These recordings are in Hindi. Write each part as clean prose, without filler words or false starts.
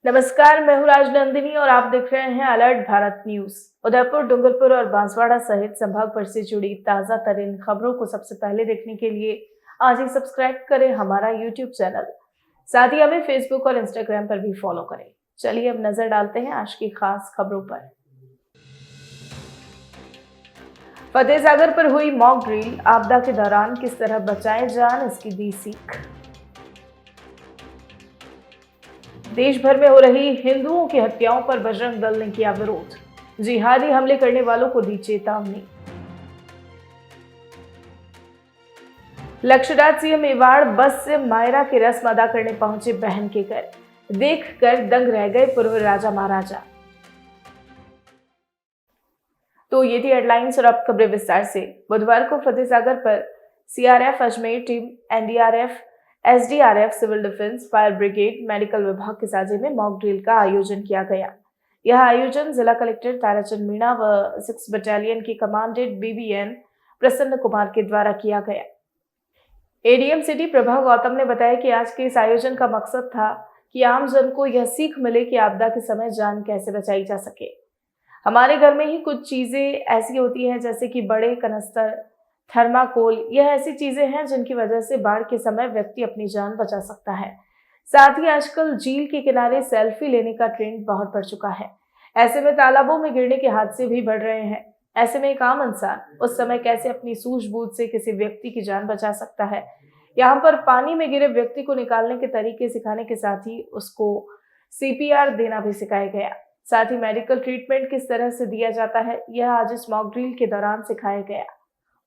नमस्कार, मैं हूँ राजनंदिनी और आप देख रहे हैं अलर्ट भारत न्यूज। उदयपुर, डूंगरपुर और बांसवाड़ा सहित संभाग भर से जुड़ी ताजा तरीन खबरों को सबसे पहले देखने के लिए आज ही सब्सक्राइब करें हमारा यूट्यूब चैनल। साथ ही हमें फेसबुक और इंस्टाग्राम पर भी फॉलो करें। चलिए अब नजर डालते हैं आज की खास खबरों पर। फतेहसागर पर हुई मॉक ड्रिल, आपदा के दौरान किस तरह बचाएं जान, इसकी दी सीख। देश भर में हो रही हिंदुओं की हत्याओं पर बजरंग दल ने किया विरोध, जिहादी हमले करने वालों को दी चेतावनी। लक्ष्यराज सिंह मेवाड़ बस से मायरा की रस्म अदा करने पहुंचे बहन के घर, देखकर दंग रह गए पूर्व राजा महाराजा। तो ये थी हेडलाइंस और अब खबरें विस्तार से। बुधवार को फतेहसागर पर CRF Ajmer team, NDRF, SDRF, civil defence, fire brigade, medical विभाग के साझे में मॉक ड्रिल का आयोजन किया गया। यह आयोजन जिला कलेक्टर ताराचंद मीणा व 6 बटालियन के कमांडेंट बीबीएन प्रसन्न कुमार के द्वारा किया गया। एडीएम सिटी प्रभा गौतम ने बताया कि आज के इस आयोजन का मकसद था कि आम जन को यह सीख मिले कि आपदा के समय जान कैसे बचाई जा सके। हमारे घर में ही कुछ चीजें ऐसी होती हैं जैसे कि बड़े कनस्तर, थर्माकोल, यह ऐसी चीजें हैं जिनकी वजह से बाढ़ के समय व्यक्ति अपनी जान बचा सकता है। साथ ही आजकल झील के किनारे सेल्फी लेने का ट्रेंड बहुत बढ़ चुका है। ऐसे में तालाबों में गिरने के हादसे भी बढ़ रहे हैं। ऐसे में एक आम इंसान उस समय कैसे अपनी सूझबूझ से किसी व्यक्ति की जान बचा सकता है। यहाँ पर पानी में गिरे व्यक्ति को निकालने के तरीके सिखाने के साथ ही उसको सीपीआर देना भी सिखाया गया। साथ ही मेडिकल ट्रीटमेंट किस तरह से दिया जाता है, यह आज इस मॉक ड्रिल के दौरान सिखाया गया।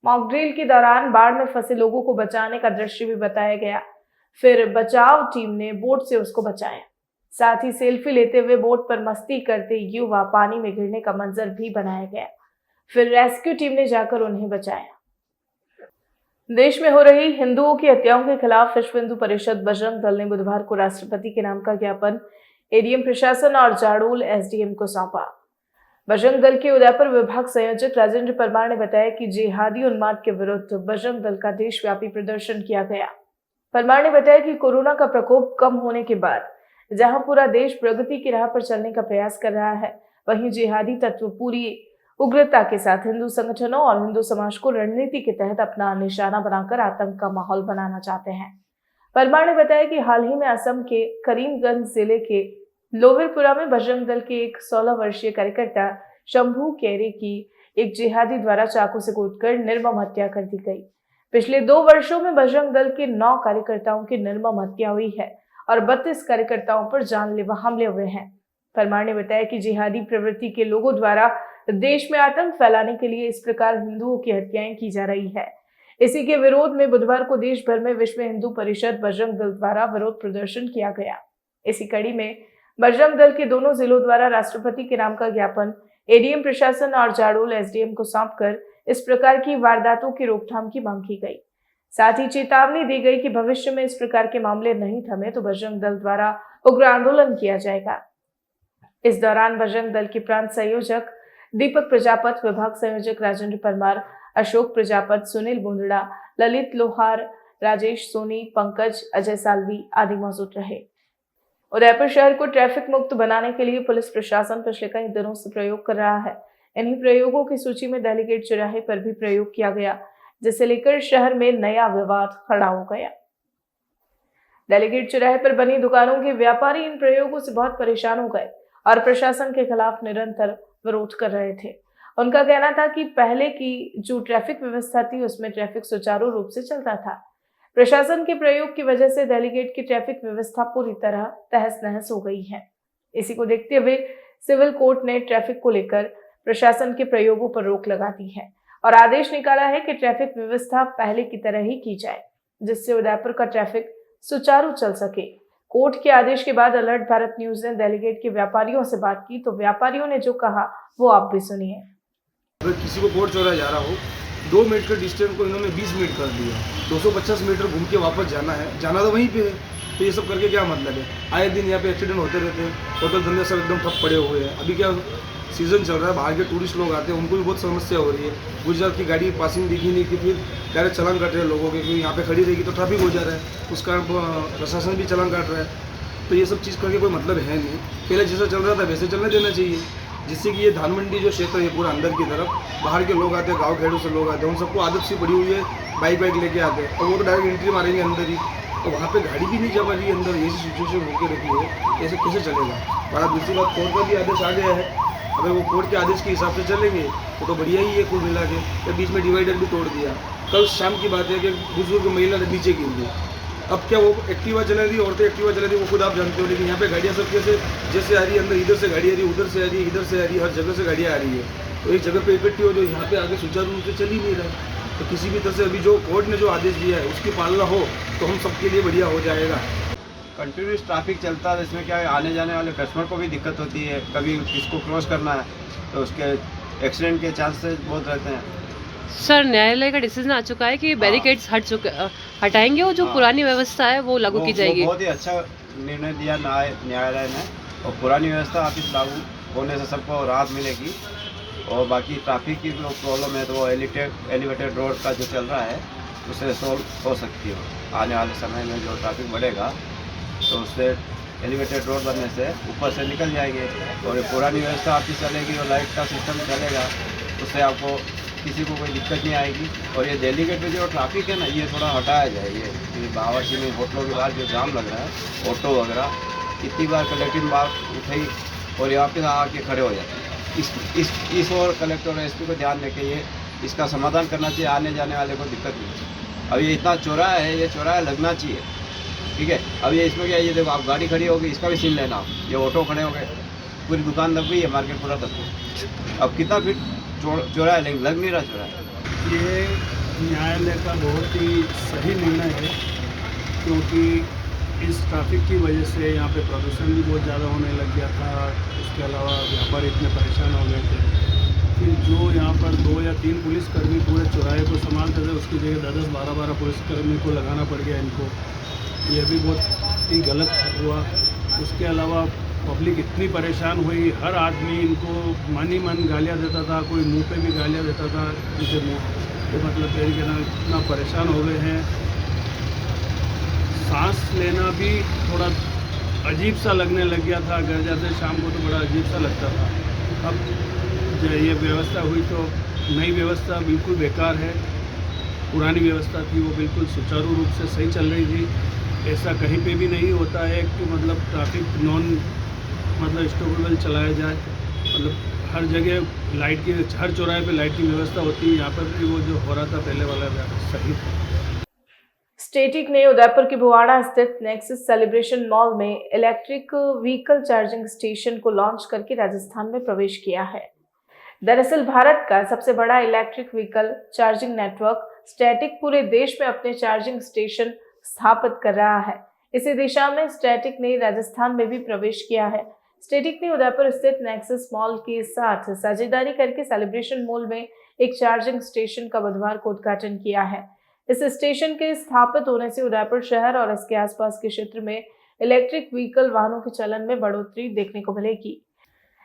मॉक ड्रिल के दौरान बाढ़ में फंसे लोगों को बचाने का दृश्य भी बताया गया। फिर बचाव टीम ने बोट से उसको बचाया। साथ ही सेल्फी लेते हुए बोट पर मस्ती करते युवा पानी में गिरने का मंजर भी बनाया गया। फिर रेस्क्यू टीम ने जाकर उन्हें बचाया। देश में हो रही हिंदुओं की हत्याओं के खिलाफ विश्व हिंदू परिषद बजरंग दल ने बुधवार को राष्ट्रपति के नाम का ज्ञापन एडीएम प्रशासन और जाडोल एसडीएम को सौंपा। बजरंग दल के उदयपुर विभाग संयोजक राजेंद्र परमार ने बताया कि जिहादी उन्माद के विरुद्ध बजरंग दल का देशव्यापी प्रदर्शन किया गया। परमार ने बताया कि कोरोना का प्रकोप कम होने के बाद जहां पूरा देश प्रगति की राह पर चलने का प्रयास कर रहा है, वहीं जिहादी तत्व पूरी उग्रता के साथ हिंदू संगठनों और हिंदू समाज को रणनीति के तहत अपना निशाना बनाकर आतंक का माहौल बनाना चाहते हैं। परमार ने बताया कि हाल ही में असम के करीमगंज जिले के लोहिरपुरा में बजरंग दल के एक 16 वर्षीय कार्यकर्ता शंभू केरे की एक जिहादी द्वारा चाकू से कूटकर निर्मम हत्या कर दी गई। पिछले 2 वर्षों में बजरंग दल के 9 कार्यकर्ताओं की निर्मम हत्या हुई है और 32 कार्यकर्ताओं पर जानलेवा हमले हुए हैं। परमार ने बताया कि जिहादी प्रवृत्ति के लोगों द्वारा देश में आतंक फैलाने के लिए इस प्रकार हिंदुओं की हत्याएं की जा रही है। इसी के विरोध में बुधवार को देश भर में विश्व हिंदू परिषद बजरंग दल द्वारा विरोध प्रदर्शन किया गया। इसी कड़ी में बजरंग दल के दोनों जिलों द्वारा राष्ट्रपति के नाम का ज्ञापन एडीएम प्रशासन और जाडोल एसडीएम को सौंपकर इस प्रकार की वारदातों की रोकथाम की मांग की गई। साथ ही चेतावनी दी गई कि भविष्य में इस प्रकार के मामले नहीं थमे तो बजरंग दल द्वारा उग्र आंदोलन किया जाएगा। इस दौरान बजरंग दल के प्रांत संयोजक दीपक प्रजापत, विभाग संयोजक राजेंद्र परमार, अशोक प्रजापत, सुनील बुंदड़ा, ललित लोहार, राजेश सोनी, पंकज, अजय सालवी आदि मौजूद रहे। उदयपुर शहर को ट्रैफिक मुक्त बनाने के लिए पुलिस प्रशासन पिछले कई दिनों से प्रयोग कर रहा है। इन्हीं प्रयोगों की सूची में डेलीगेट चौराहे पर भी प्रयोग किया गया, जिसे लेकर शहर में नया विवाद खड़ा हो गया। डेलीगेट चौराहे पर बनी दुकानों के व्यापारी इन प्रयोगों से बहुत परेशान हो गए और प्रशासन के खिलाफ निरंतर विरोध कर रहे थे। उनका कहना था कि पहले की जो ट्रैफिक व्यवस्था थी उसमें ट्रैफिक सुचारू रूप से चलता था। प्रशासन के प्रयोग की वजह से डेलीगेट की ट्रैफिक व्यवस्था पूरी तरह तहस नहस हो गई है। इसी को देखते हुए सिविल कोर्ट ने ट्रैफिक को लेकर प्रशासन के प्रयोगों पर रोक लगा दी है और आदेश निकाला है कि ट्रैफिक व्यवस्था पहले की तरह ही की जाए, जिससे उदयपुर का ट्रैफिक सुचारू चल सके। कोर्ट के आदेश के बाद अलर्ट भारत न्यूज ने डेलीगेट के व्यापारियों से बात की, तो व्यापारियों ने जो कहा वो आप भी सुनिए। अगर किसी को कोर्ट चौराहा जा रहा हो, 2 मिनट के डिस्टेंस को इन्होंने 20 मिनट कर दिया। 250 मीटर घूम के वापस जाना है, जाना तो वहीं पे है। तो ये सब करके क्या मतलब है? आए दिन यहाँ पे एक्सीडेंट होते रहते हैं, होटल धंधे सब एकदम ठप पड़े हुए हैं। अभी क्या सीज़न चल रहा है, बाहर के टूरिस्ट लोग आते हैं, उनको भी बहुत समस्या हो रही है। गुजरात की गाड़ी पासिंग दिखी नहीं कि फिर डायरेक्ट चालान काट रहे हैं लोगों के, क्योंकि यहाँ पे खड़ी रहेगी तो ट्रैफिक हो जा रहा है, उस कारण प्रशासन भी चालान काट रहा है। तो ये सब चीज़ करके कोई मतलब है नहीं। पहले जैसा चल रहा था वैसे चलने देना चाहिए, जिससे कि ये धान मंडी जो क्षेत्र है पूरा अंदर की तरफ बाहर के लोग आते हैं, गाँव खेड़ों से लोग आते हैं, उन सबको आदत सी पड़ी हुई है बाइक लेके आते हैं, और वो तो डायरेक्ट एंट्री मारेंगे अंदर ही, तो वहाँ पे गाड़ी भी नहीं जा पा रही है अंदर। ऐसी सिचुएशन होकर रखी है, ऐसे कैसे चलेगा। और अब दूसरी बात, कोर्ट का भी आदेश आ गया है, अगर वो कोर्ट के आदेश के हिसाब से चलेंगे तो बढ़िया ही है कुल मिला के। तो बीच में डिवाइडर भी तोड़ दिया। कल शाम की बात है कि बुजुर्ग महिला नीचे गिर गई। अब क्या वो एक्टिवा चला रही, औरतें एक्टिवा चला रही, वो खुद आप जानते हो, लेकिन यहाँ पे गाड़ियाँ सब कैसे जैसे आ रही है, अंदर इधर से गाड़ी आ रही है, उधर से आ रही है, इधर से आ रही है, हर जगह से गाड़ियाँ आ रही है। तो एक जगह पे इकट्ठी हो जो यहाँ पे आगे सुचारू रूप से चल ही नहीं रहा। तो किसी भी तरह से अभी जो कोर्ट ने जो आदेश दिया है उसकी पालना हो तो हम सबके लिए बढ़िया हो जाएगा। कंटिन्यूस ट्रैफिक चलता है, इसमें क्या है, आने जाने वाले कस्टमर को भी दिक्कत होती है। कभी किसको क्रॉस करना है तो उसके एक्सीडेंट के चांसेस बहुत रहते हैं। सर, न्यायालय का डिसीजन आ चुका है कि बैरिकेड्स हटाएंगे और जो पुरानी व्यवस्था है वो लागू की जाएगी। बहुत ही अच्छा निर्णय दिया न्यायालय ने, और पुरानी व्यवस्था वापिस लागू होने से सबको राहत मिलेगी। और बाकी ट्रैफिक की जो प्रॉब्लम है तो वो एलिवेटेड रोड का जो चल रहा है उससे सॉल्व हो सकती है। आने वाले समय में जो ट्रैफिक बढ़ेगा तो उससे एलिवेटेड रोड बनने से ऊपर से निकल जाएंगे, और ये पुरानी व्यवस्था आपकी चलेगी और लाइट का सिस्टम चलेगा, उससे आपको किसी को कोई दिक्कत नहीं आएगी। और ये दिल्ली गेट पे जो ट्रैफिक है ना, ये थोड़ा हटाया जाए। ये बावर्ची में होटलों के बाहर जो जाम लग रहा है, ऑटो वगैरह, कितनी बार कलेक्टिव बार उठाई और यहाँ पे आके खड़े हो जाते हैं। इस और कलेक्टर और एसपी को ध्यान देके ये इसका समाधान करना चाहिए, आने जाने वाले को दिक्कत नहीं चाहिए। अब ये इतना चौराहा है, ये चौराहा लगना चाहिए, ठीक है। अब ये इसमें क्या है, ये देखो आप गाड़ी खड़ी होगी, इसका भी सीन लेना, ये ऑटो खड़े हो गए, पूरी दुकान दब गई है, मार्केट पूरा दब गया। अब कितना फिट चौराहा है, लेकिन लग नहीं रहा चौराहा। ये न्यायालय का बहुत ही सही निर्णय है, क्योंकि इस ट्रैफिक की वजह से यहाँ पे प्रदूषण भी बहुत ज़्यादा होने लग गया था। उसके अलावा व्यापारी इतने परेशान हो गए थे। फिर जो यहाँ पर 2 या 3 पुलिसकर्मी पूरे चौराहे को संभालते थे, उसकी जगह 10-10, 12-12 पुलिसकर्मी को लगाना पड़ गया इनको। ये भी बहुत ही गलत हुआ। उसके अलावा पब्लिक इतनी परेशान हुई, हर आदमी इनको मन ही मन गालियाँ देता था, कोई मुंह पे भी गालियाँ देता था, इनके मुँह तो मतलब कह के ना इतना परेशान हो गए हैं। सांस लेना भी थोड़ा अजीब सा लगने लग गया था। घर जाते शाम को तो बड़ा अजीब सा लगता था। अब जब ये व्यवस्था हुई तो नई व्यवस्था बिल्कुल बेकार है। पुरानी व्यवस्था थी वो बिल्कुल सुचारू रूप से सही चल रही थी। ऐसा कहीं पे भी नहीं होता है कि मतलब ट्रैफिक मतलब स्टॉपेबल चलाया जाए। मतलब हर जगह लाइट की, हर चौराहे पे लाइट की व्यवस्था होती है। यहाँ पर भी वो जो हो रहा था पहले वाला सही था। स्टेटिक ने उदयपुर के भुवाड़ा स्थित नेक्सस सेलिब्रेशन मॉल में इलेक्ट्रिक व्हीकल चार्जिंग स्टेशन को लॉन्च करके राजस्थान में प्रवेश किया है। दरअसल भारत का सबसे बड़ा electric vehicle charging network static पूरे देश में अपने चार्जिंग स्टेशन स्थापित कर रहा है। इसी दिशा में स्टेटिक ने राजस्थान में भी प्रवेश किया है। स्टेटिक ने उदयपुर स्थित नेक्सस मॉल के साथ साझेदारी करके सेलिब्रेशन मॉल में एक चार्जिंग स्टेशन का बुधवार को उद्घाटन किया है। इस स्टेशन के स्थापित होने से उदयपुर शहर और इसके आसपास के क्षेत्र में इलेक्ट्रिक व्हीकल वाहनों के चलन में बढ़ोतरी देखने को मिलेगी।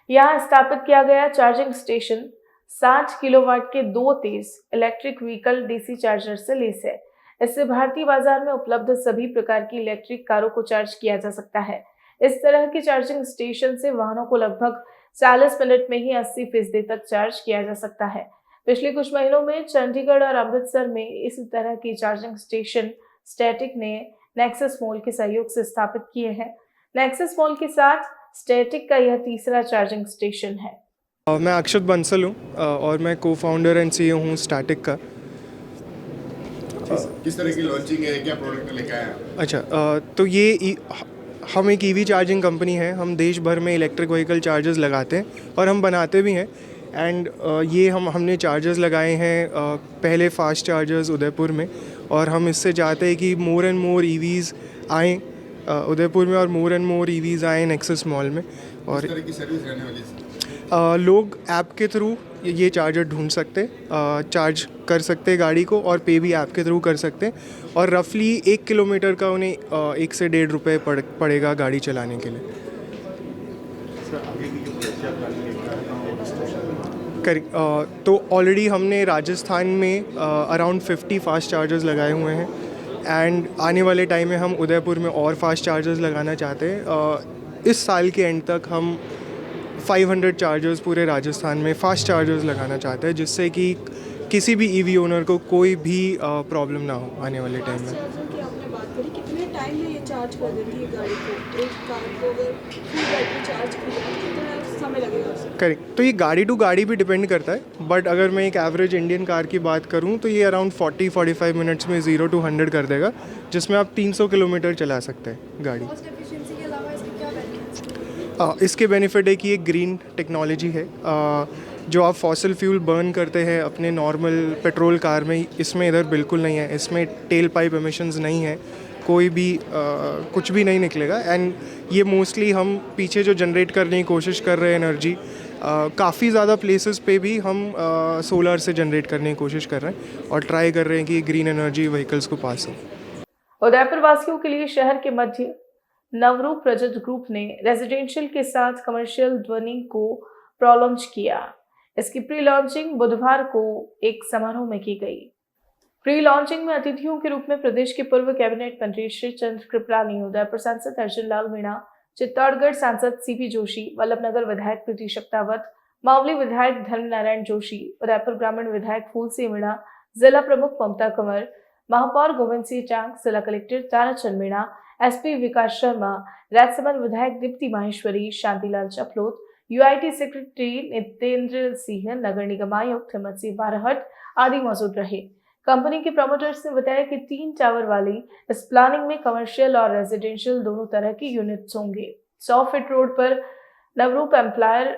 यहाँ स्थापित किया गया चार्जिंग स्टेशन 60 किलोवाट के 2 तेज इलेक्ट्रिक व्हीकल डीसी चार्जर से लैस है। इससे भारतीय बाजार में उपलब्ध सभी प्रकार की इलेक्ट्रिक कारों को चार्ज किया जा सकता है। इस तरह के चार्जिंग स्टेशन से वाहनों को लगभग 40 मिनट में ही 80% तक चार्ज किया जा सकता है। पिछले कुछ महीनों में चंडीगढ़ और अमृतसर में इसी तरह की चार्जिंग स्टेशन स्टेटिक ने नेक्सस मॉल के सहयोग से स्थापित किए हैं। नेक्सस मॉल के साथ स्टेटिक का यह तीसरा चार्जिंग स्टेशन है। मैं अक्षत बंसल हूँ और मैं को-फाउंडर एंड सीईओ हूँ स्टैटिक का। किस तरह की लॉन्चिंग है, क्या प्रोडक्ट लेकर आए हैं? अच्छा, तो ये हम एक ईवी चार्जिंग कंपनी है। हम देश भर में इलेक्ट्रिक व्हीकल चार्जर्स लगाते हैं और हम बनाते भी हैं। एंड ये हमने चार्जर्स लगाए हैं पहले फास्ट चार्जर्स उदयपुर में, और हम इससे चाहते हैं कि मोर एंड मोर ईवीज़ आएँ उदयपुर में और मोर एंड मोर ईवीज़ आएँ नेक्सस मॉल में। और किस तरह की सर्विस रहने वाली है? लोग ऐप के थ्रू ये चार्जर ढूंढ सकते, चार्ज कर सकते गाड़ी को, और पे भी ऐप के थ्रू कर सकते। और रफली 1 किलोमीटर का उन्हें 1 से 1.5 रुपये पड़ेगा गाड़ी चलाने के लिए। तो ऑलरेडी हमने राजस्थान में अराउंड 50 फास्ट चार्जर्स लगाए हुए हैं, एंड आने वाले टाइम में हम उदयपुर में और फास्ट चार्जर्स लगाना चाहते हैं। इस साल के एंड तक हम 500 चार्जर्स पूरे राजस्थान में फास्ट चार्जर्स लगाना चाहते हैं, जिससे कि किसी भी ईवी ओनर को कोई भी प्रॉब्लम ना हो आने वाले टाइम में। चार्जर की आपने बात करी, कितने टाइम में ये चार्ज कर देती है गाड़ी को? एक कार को अगर फुल बैटरी चार्ज की जाए कितना समय लगेगा उसे? करेक्ट, तो ये गाड़ी टू गाड़ी भी डिपेंड करता है, बट अगर मैं एक एवरेज इंडियन कार की बात करूँ तो ये अराउंड 40-45 मिनट्स में 0 to 100 कर देगा, जिसमें आप 300 किलोमीटर चला सकते हैं गाड़ी। कॉस्ट एफिशिएंसी के अलावा इसके क्या बेनिफिट्स? इसके बेनिफिट है कि ये ग्रीन टेक्नोलॉजी है। जो आप फॉसिल फ्यूल बर्न करते हैं अपने नॉर्मल पेट्रोल कार में, इसमें इधर बिल्कुल नहीं है। इसमें टेल पाइप एमिशंस नहीं है, कोई भी कुछ भी नहीं निकलेगा। एंड ये मोस्टली हम पीछे जो जनरेट करने की कोशिश कर रहे हैं एनर्जी, काफ़ी ज़्यादा प्लेसेस पे भी हम सोलर से जनरेट करने की कोशिश कर रहे हैं और ट्राई कर रहे हैं कि ग्रीन एनर्जी व्हीकल्स को पास हो। उदयपुर वासियों के लिए शहर के मध्य नवरूप रजत ग्रुप ने रेजिडेंशियल के साथ कमर्शियल ध्वनि को लॉन्च किया। इसकी प्री लॉन्चिंग बुधवार को एक समारोह में की गई। प्री लॉन्चिंग में अतिथियों के रूप में प्रदेश के पूर्व कैबिनेट मंत्री श्री चंद्र कृपलानी, उदयपुर सांसद अर्जुन लाल मीणा, चित्तौड़गढ़ सांसद सीपी जोशी, वल्लभनगर विधायक प्रीति शक्तावत, मावली विधायक धर्म नारायण जोशी, उदयपुर ग्रामीण विधायक फूल सिंह मीणा, जिला प्रमुख ममता कंवर, महापौर गोविंद सिंह चांग, जिला कलेक्टर ताराचंद मीणा, एसपी विकास शर्मा, राजसमंद विधायक दीप्ति माहेश्वरी, शांतिलाल चपलोत, यूआईटी सेक्रेटरी नितेंद्र सिंह, नगर निगम आयुक्त हिम्मत सिंह बारहट आदि मौजूद रहे। कंपनी के प्रमोटर्स ने बताया कि 3 टावर वाली इस प्लानिंग में कमर्शियल और रेजिडेंशियल दोनों तरह की यूनिट्स होंगे। 100 फीट रोड पर नवरूप एम्प्लायर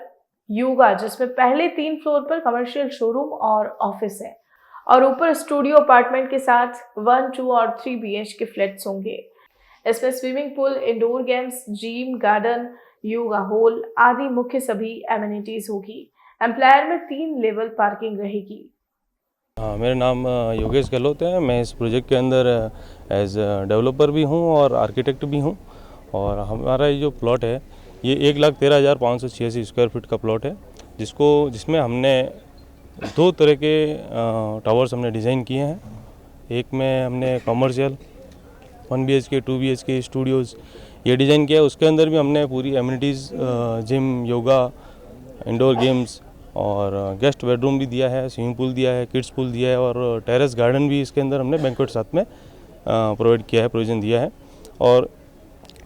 योगा, जिसमें पहले 3 फ्लोर पर कमर्शियल शोरूम और ऑफिस है और ऊपर स्टूडियो अपार्टमेंट के साथ 1, 2 और 3 BHK फ्लैट्स होंगे। इसमें swimming pool, indoor games, gym, garden, yoga hall आदि मुख्य सभी एमिनिटीज होगी। एम्प्लायर में 3 लेवल पार्किंग रहेगी। मेरा नाम योगेश गहलोत है। मैं इस प्रोजेक्ट के अंदर एज डेवलपर भी हूं और आर्किटेक्ट भी हूं। और हमारा ये जो प्लॉट है ये 1,13,586 स्क्वायर फीट का प्लॉट है, जिसमें हमने 2 तरह के टावर्स हमने डिज़ाइन किए हैं। एक में हमने कमर्शियल 1 BHK 2 BHK स्टूडियोज़ ये डिज़ाइन किया है। उसके अंदर भी हमने पूरी amenities, gym, yoga, indoor games और गेस्ट बेडरूम भी दिया है, स्विमिंग पूल दिया है, किड्स पूल दिया है और टेरेस गार्डन भी इसके अंदर हमने बैंक्वेट साथ में प्रोवाइड किया है, प्रोविज़न दिया है। और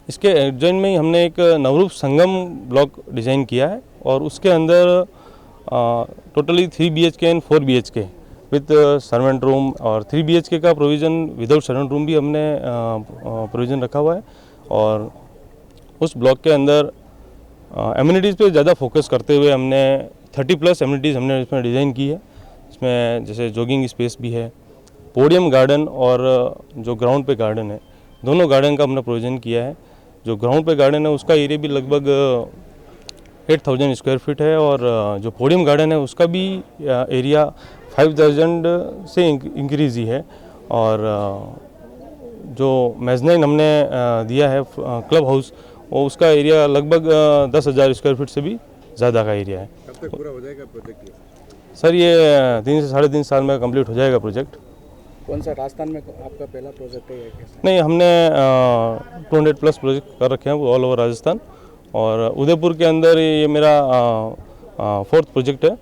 इसके एडजॉइन में ही हमने एक नवरूप संगम ब्लॉक डिज़ाइन किया है और उसके अंदर totally 3 BHK and 4 BHK with servant room और 3 BHK का प्रोविज़न विदाउट सर्वेंट रूम भी हमने प्रोविज़न रखा हुआ है। और उस ब्लॉक के अंदर एमिनिटीज़ पे ज़्यादा फोकस करते हुए हमने 30+ एमिनिटीज़ हमने इसमें डिज़ाइन की है। इसमें जैसे जॉगिंग स्पेस भी है, पोडियम गार्डन और जो ग्राउंड पे गार्डन है, दोनों गार्डन का हमने प्रोविज़न किया है। जो ग्राउंड पे गार्डन है उसका एरिया भी लगभग 8,000 स्क्वायर फीट है और जो पोडियम गार्डन है उसका भी एरिया 5,000 से इंक्रीज ही है। और जो मेजनाइन हमने दिया है क्लब हाउस, और उसका एरिया लगभग 10,000 स्क्वायर फीट से भी ज़्यादा का एरिया है। कब तक पूरा हो जाएगा प्रोजेक्ट? सर ये 3 से 3.5 साल में कंप्लीट हो जाएगा प्रोजेक्ट। कौन सा राजस्थान में आपका पहला प्रोजेक्ट है या कैसे? नहीं, हमने 200+ प्रोजेक्ट कर रखे हैं ऑल ओवर राजस्थान। और उदयपुर के अंदर ये मेरा 4th प्रोजेक्ट है।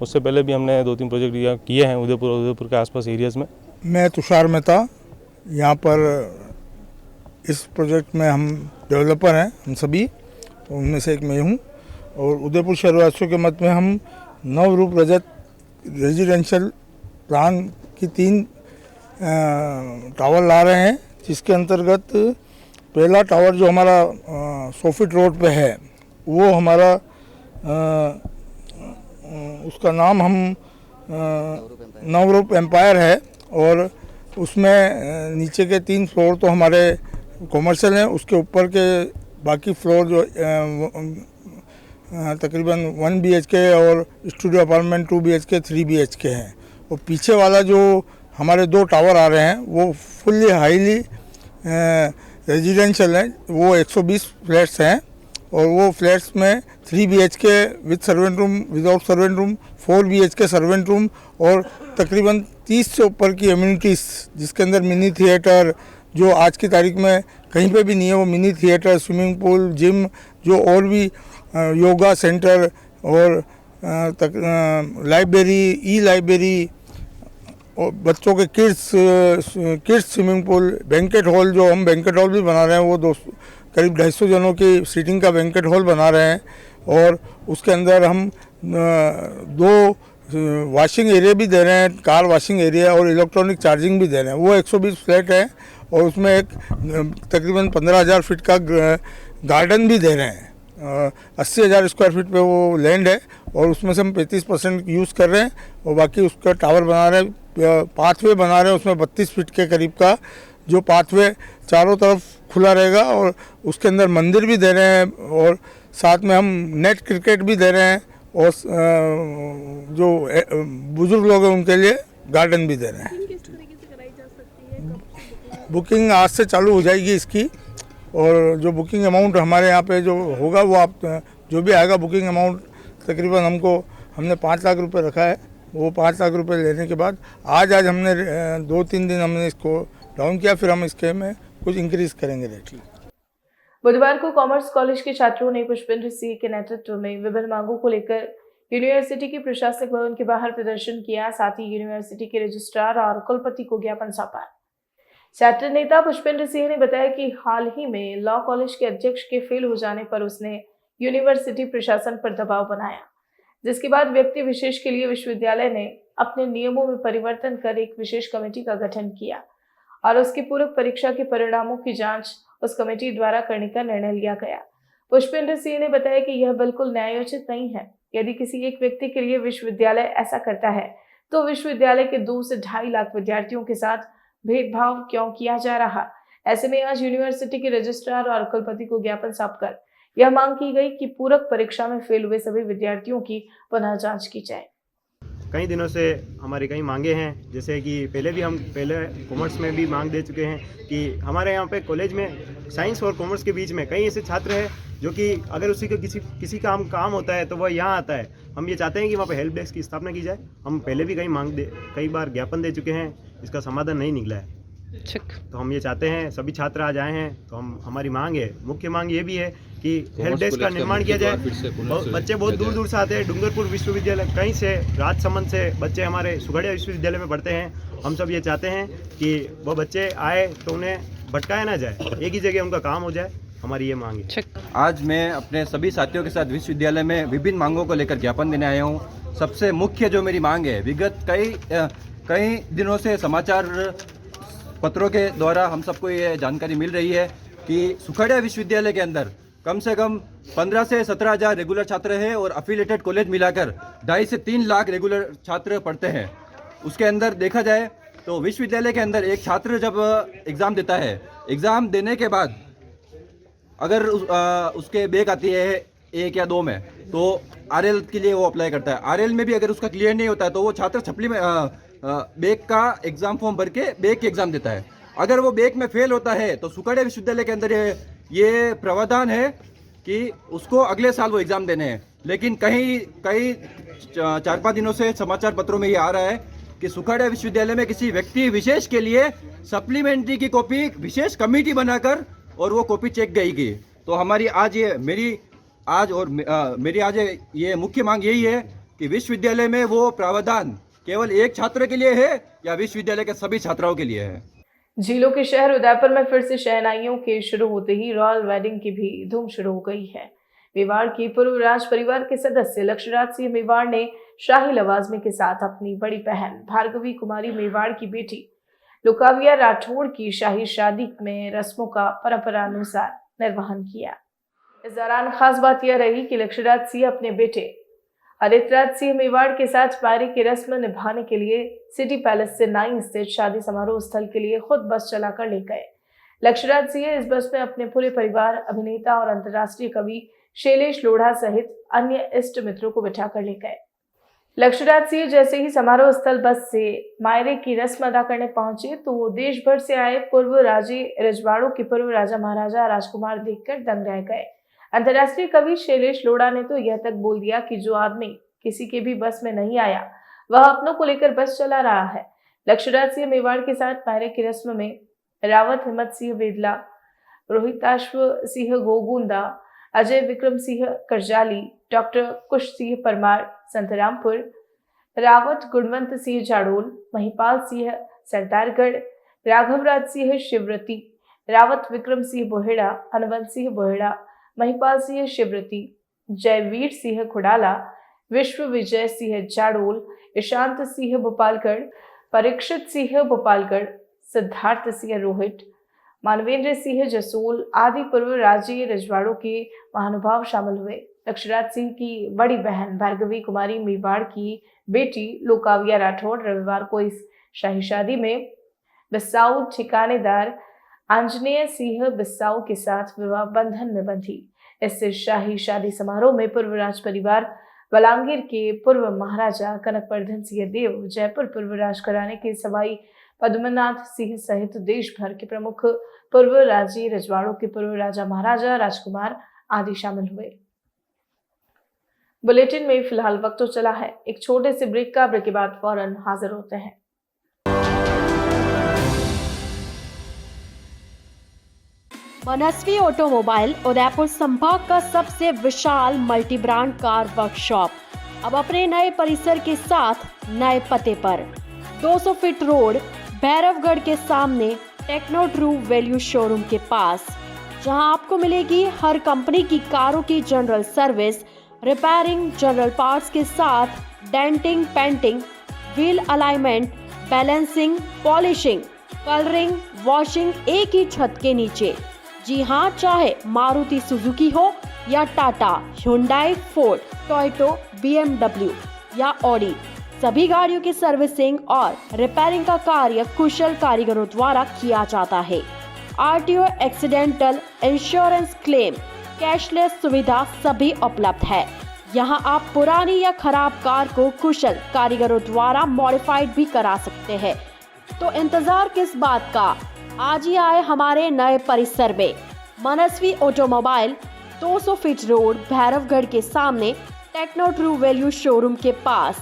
उससे पहले भी हमने 2-3 प्रोजेक्ट किए हैं उदयपुर के आसपास एरियाज़ में। मैं तुषार मेहता, यहाँ पर इस प्रोजेक्ट में हम डेवलपर हैं, हम सभी, उनमें से एक मैं हूँ। और उदयपुर शहरवासियों के मत में हम नवरूप रजत रेजिडेंशियल प्लान की 3 टावर ला रहे हैं, जिसके अंतर्गत पहला टावर जो हमारा 100 फीट रोड पे है वो हमारा उसका नाम हम नवरूप एम्पायर है। और उसमें नीचे के 3 फ्लोर तो हमारे कॉमर्शियल हैं, उसके ऊपर के बाकी फ्लोर जो तकरीबन 1 BHK और स्टूडियो अपार्टमेंट 2 BHK 3 BHK हैं। और पीछे वाला जो हमारे 2 टावर आ रहे हैं वो फुल्ली हाईली रेजिडेंशियल हैं। वो 120 फ्लैट्स हैं और वो फ्लैट्स में 3 BHK with servant room, without servant room, 4 BHK servant room और तकरीबन 30 से ऊपर की एम्यूनिटीज़, जिसके अंदर मिनी थिएटर, जो आज की तारीख में कहीं पे भी नहीं है, वो mini theatre, swimming pool, gym, जो और भी योगा सेंटर और लाइब्रेरी, ई लाइब्रेरी और बच्चों के kids swimming pool, banquet hall, जो हम बैंकेट हॉल भी बना रहे हैं, वो करीब 250 जनों की सीटिंग का बैंकेट हॉल बना रहे हैं। और उसके अंदर हम 2 वॉशिंग एरिया भी दे रहे हैं, कार वॉशिंग एरिया और इलेक्ट्रॉनिक चार्जिंग भी दे रहे हैं। वो 120 फ्लैट है और उसमें एक तकरीबन 15,000 फीट का गार्डन भी दे रहे हैं। 80,000 स्क्वायर फीट पे वो लैंड है और उसमें से हम 35% यूज़ कर रहे हैं और बाकी उसका टावर बना रहे हैं, पाथवे बना रहे हैं। उसमें 32 फीट के करीब का जो पाथवे चारों तरफ खुला रहेगा और उसके अंदर मंदिर भी दे रहे हैं और साथ में हम नेट क्रिकेट भी दे रहे हैं और जो बुजुर्ग लोग हैं उनके लिए गार्डन भी दे रहे हैं। किस तरीके से कराई जा सकती है, कब से बुकिंग आज से चालू हो जाएगी इसकी और जो बुकिंग अमाउंट हमारे यहाँ पे जो होगा वो आप जो भी आएगा बुकिंग अमाउंट तकरीबन हमने 5 लाख रुपए रखा है। वो 5 लाख रुपए लेने के बाद आज हमने 2-3 दिन हमने इसको डाउन किया, फिर हम इसके में कुछ इंक्रीज करेंगे रेट। बुधवार को कॉमर्स कॉलेज के छात्रों ने पुष्पेंद्र सिंह के नेतृत्व में विभिन्न मांगों को लेकर यूनिवर्सिटी के प्रशासनिक भवन के बाहर प्रदर्शन किया। साथ ही यूनिवर्सिटी के रजिस्ट्रार और कुलपति को ज्ञापन सौंपा। छात्र नेता पुष्पेंद्र सिंह ने बताया कि हाल ही में लॉ कॉलेज के अध्यक्ष के फेल हो जाने पर उसने यूनिवर्सिटी प्रशासन पर दबाव बनाया, जिसके बाद व्यक्ति विशेष के लिए विश्वविद्यालय ने अपने नियमों में परिवर्तन कर एक विशेष कमेटी का गठन किया और उसकी पूरक परीक्षा के परिणामों की जांच उस कमेटी द्वारा करने का निर्णय लिया गया। पुष्पेंद्र सिंह ने बताया कि यह बिल्कुल न्यायोचित नहीं है। यदि किसी एक व्यक्ति के लिए विश्वविद्यालय ऐसा करता है तो विश्वविद्यालय के 2 से 2.5 लाख विद्यार्थियों के साथ भेदभाव क्यों किया जा रहा। ऐसे में आज यूनिवर्सिटी के रजिस्ट्रार और कुलपति को ज्ञापन सौंपकर यह मांग की गई कि पूरक परीक्षा में फेल हुए सभी विद्यार्थियों की पुनः जांच की जाए। कई दिनों से हमारी कई मांगे हैं, जैसे कि पहले कॉमर्स में भी मांग दे चुके हैं कि हमारे यहाँ पे कॉलेज में साइंस और कॉमर्स के बीच में कई ऐसे छात्र हैं जो कि अगर उसी को किसी काम होता है तो वह यहाँ आता है। हम ये चाहते हैं कि वहाँ पे हेल्प डेस्क की स्थापना की जाए। हम पहले भी कई बार ज्ञापन दे चुके हैं, इसका समाधान नहीं निकला है। तो हम ये चाहते हैं सभी छात्र आज आए हैं तो हमारी मांग है, मुख्य मांग ये भी है कि हेल्प डेस्क का निर्माण किया जाए। बच्चे बहुत दूर दूर से आते हैं, डूंगरपुर विश्वविद्यालय, कहीं से राजसमंद से बच्चे हमारे सुगड़िया विश्वविद्यालय में पढ़ते हैं। हम सब ये चाहते हैं कि वो बच्चे आए तो उन्हें भटकाया ना जाए, एक ही जगह उनका काम हो जाए। हमारी ये मांग है। आज मैं अपने सभी साथियों के साथ विश्वविद्यालय में विभिन्न मांगों को लेकर ज्ञापन देने आया हूँ। सबसे मुख्य जो मेरी मांग है, विगत कई दिनों से समाचार पत्रों के द्वारा हम सबको ये जानकारी मिल रही है कि सुखड़िया विश्वविद्यालय के अंदर कम से कम 15 से 17,000 रेगुलर छात्र हैं और एफिलिएटेड कॉलेज मिलाकर 2.5 से 3 लाख रेगुलर छात्र पढ़ते हैं। उसके अंदर देखा जाए तो विश्वविद्यालय के अंदर एक छात्र जब एग्ज़ाम देता है, एग्ज़ाम देने के बाद अगर उसके बैक आती है 1 या 2 में, तो आरएल के लिए वो अप्लाई करता है। आरएल में भी अगर उसका क्लियर नहीं होता है तो वो छात्र छपली में बैक का एग्ज़ाम फॉर्म भर के बैक की एग्ज़ाम देता है। अगर वो बैक में फेल होता है तो सुखड़िया विश्वविद्यालय के अंदर ये प्रावधान है कि उसको अगले साल वो एग्ज़ाम देने हैं। लेकिन कई 4-5 दिनों से समाचार पत्रों में ये आ रहा है कि सुखड़िया विश्वविद्यालय में किसी व्यक्ति विशेष के लिए सप्लीमेंट्री की कॉपी विशेष कमेटी बनाकर और वो कॉपी चेक गई की। तो हमारी आज ये मुख्य मांग यही है कि विश्वविद्यालय में वो प्रावधान केवल एक छात्र के लिए है या विश्वविद्यालय के सभी छात्राओं के लिए है। झीलों के शहर उदयपुर में फिर से शहनाइयों के शुरू होते ही रॉयल वेडिंग की भी धूम शुरू हो गई है। मेवाड़ की पूर्व राज परिवार के सदस्य लक्ष्यराज सिंह मेवाड़ ने शाही लवाजमे के साथ अपनी बड़ी बहन भार्गवी कुमारी मेवाड़ की बेटी लुकाविया राठौड़ की शाही शादी में रस्मों का परंपरानुसार निर्वहन किया। इस दौरान खास बात यह रही कि लक्ष्यराज सिंह अपने बेटे आदित्यराज सिंह मेवाड़ के साथ पायरी की रस्म निभाने के लिए सिटी पैलेस से 9 स्थित शादी समारोह स्थल के लिए खुद बस चलाकर ले गए। लक्ष्यराज सिंह इस बस में अपने पूरे परिवार, अभिनेता और अंतर्राष्ट्रीय कवि शैलेश लोढ़ा सहित अन्य इष्ट मित्रों को बिठाकर ले गए। लक्ष्यराज सिंह जैसे ही समारोह स्थल बस से मायरे की रस्म अदा करने पहुंचे तो वो देश भर से आए पूर्व राजे रजवाड़ों के पूर्व राजा महाराजा राजकुमार देखकर दंग रह गए। अंतर्राष्ट्रीय कवि शैलेश लोढ़ा ने तो यह तक बोल दिया कि जो आदमी किसी के भी बस में नहीं आया वह अपनों को लेकर बस चला रहा है। लक्ष्यराज सिंह मेवाड़ के साथ पैरे की रस्म में रावत हिम्मत सिंह वेदला, रोहिताश्व सिंह गोगुंदा, अजय विक्रम सिंह करजाली, डॉक्टर कुश सिंह परमार संतरामपुर, रावत गुणवंत सिंह जाडोल, महिपाल सिंह सरदारगढ़, राघवराज सिंह शिवरती, रावत विक्रम सिंह बोहेड़ा, हनुवंत सिंह बोहेड़ा, महिपाल सिंह शिवरती, जयवीर सिंह खुडाला, विश्व विजय सिंह जाडोल, ईशांत सिंह भोपालगढ़, परीक्षित सिंह भोपालगढ़, सिद्धार्थ सिंह रोहित, मानवेंद्र सिंह जसोल आदि पूर्व राज्य रजवाड़ों के महानुभाव शामिल हुए। लक्ष्यराज सिंह की बड़ी बहन भार्गवी कुमारी मेवाड़ की बेटी लोकाविया राठौड़ रविवार को इस शाही शादी में बिस्साऊ ठिकानेदार आंजनेय सिंह बिस्साऊ के साथ विवाह बंधन में बंधी। इस शाही शादी समारोह में पूर्व राज परिवार बलांगीर के पूर्व महाराजा कनकवर्धन सिंह देव, जयपुर पूर्व राजघराने के सवाई पद्मनाथ सिंह सहित देश भर के प्रमुख पूर्व राज्य रजवाड़ों के पूर्व राजा महाराजा राजकुमार आदि शामिल हुए। बुलेटिन में फिलहाल वक्त तो चला है एक छोटे से ब्रेक का। ब्रेक के बाद फौरन हाजिर होते हैं। मनस्वी ऑटोमोबाइल उदयपुर संभाग का सबसे विशाल मल्टी ब्रांड कार वर्कशॉप अब अपने नए परिसर के साथ नए पते पर 200 फीट रोड, भैरवगढ़ के सामने टेक्नो ट्रू वैल्यू शोरूम के पास, जहां आपको मिलेगी हर कंपनी की कारों की general service, repairing, general parts के साथ denting, painting, wheel alignment, balancing, polishing, colouring, washing एक ही छत के नीचे। जी हाँ, चाहे मारुति सुजुकी हो या Tata, Hyundai, Ford, Toyota, BMW या ऑडी, सभी गाड़ियों की सर्विसिंग और रिपेयरिंग का कार्य कुशल कारीगरों द्वारा किया जाता है। RTO, accidental insurance claim, cashless सुविधा सभी उपलब्ध है। यहाँ आप पुरानी या खराब कार को कुशल कारीगरों द्वारा मॉडिफाइड भी करा सकते हैं। तो इंतजार किस बात का, आज ही आए हमारे नए परिसर में। मनस्वी ऑटोमोबाइल, 200 फीट रोड, भैरवगढ़ के सामने टेक्नो ट्रू वैल्यू शोरूम के पास,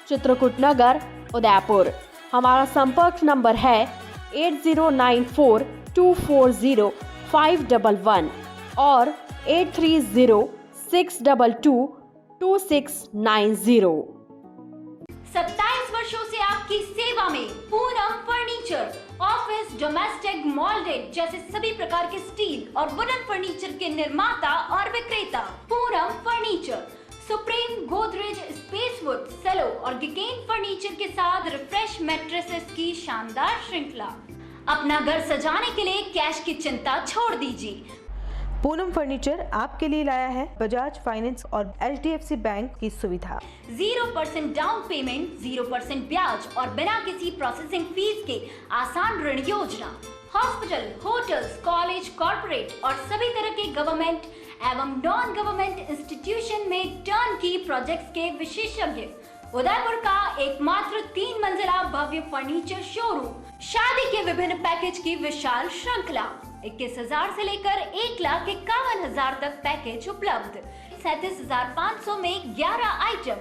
चित्रकूट नगर, उदयपुर। हमारा संपर्क नंबर है 8094240511 और 8306222690। 27 वर्षों से आपकी सेवा में पूनम फर्नीचर, ऑफिस, डोमेस्टिक, मॉल्डेड जैसे सभी प्रकार के स्टील और वुडन फर्नीचर के निर्माता और विक्रेता। Poonam furniture Supreme, Godrej, Spacewood, Cello और गिकेन फर्नीचर के साथ रिफ्रेश मैट्रेसेस की शानदार श्रृंखला। अपना घर सजाने के लिए कैश की चिंता छोड़ दीजिए। पूनम फर्नीचर आपके लिए लाया है बजाज फाइनेंस और HDFC बैंक की सुविधा। 0% डाउन पेमेंट, 0% ब्याज और बिना किसी प्रोसेसिंग फीस के आसान ऋण योजना। हॉस्पिटल, होटल्स, कॉलेज, कॉर्पोरेट और सभी तरह के गवर्नमेंट एवं नॉन गवर्नमेंट इंस्टीट्यूशन में टर्न की प्रोजेक्ट्स के विशेषज्ञ। उदयपुर का एकमात्र 3 मंजिला भव्य फर्नीचर शोरूम। शादी के विभिन्न पैकेज की विशाल श्रृंखला। 21,000 से लेकर 1,51,000 तक पैकेज उपलब्ध। 37,500 में 11 item,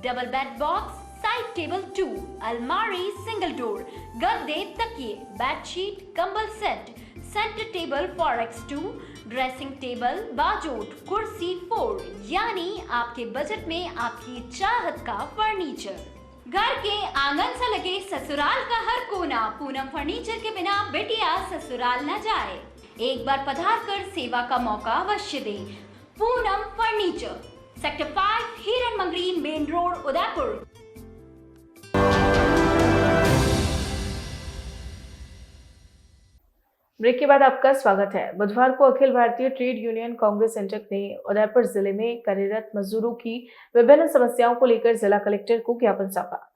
double bed box, side table 2, अलमारी, सिंगल डोर, गद्दे, तकिए, बेडशीट, कंबल set, centre table 4x2, dressing table, बाजोट, कुर्सी 4, यानी आपके बजट में आपकी चाहत का फर्नीचर। घर के आंगन से लगे ससुराल का हर कोना। पूनम फर्नीचर के बिना बेटिया ससुराल न जाए। एक बार पधार कर सेवा का मौका अवश्य दें। Poonam furniture, sector 5, Hiran Magri, main road, Udaipur. Break के बाद आपका स्वागत है। बुधवार को अखिल भारतीय ट्रेड यूनियन कांग्रेस इंटक ने उदयपुर जिले में कार्यरत मजदूरों की विभिन्न समस्याओं को लेकर जिला कलेक्टर को ज्ञापन सौंपा।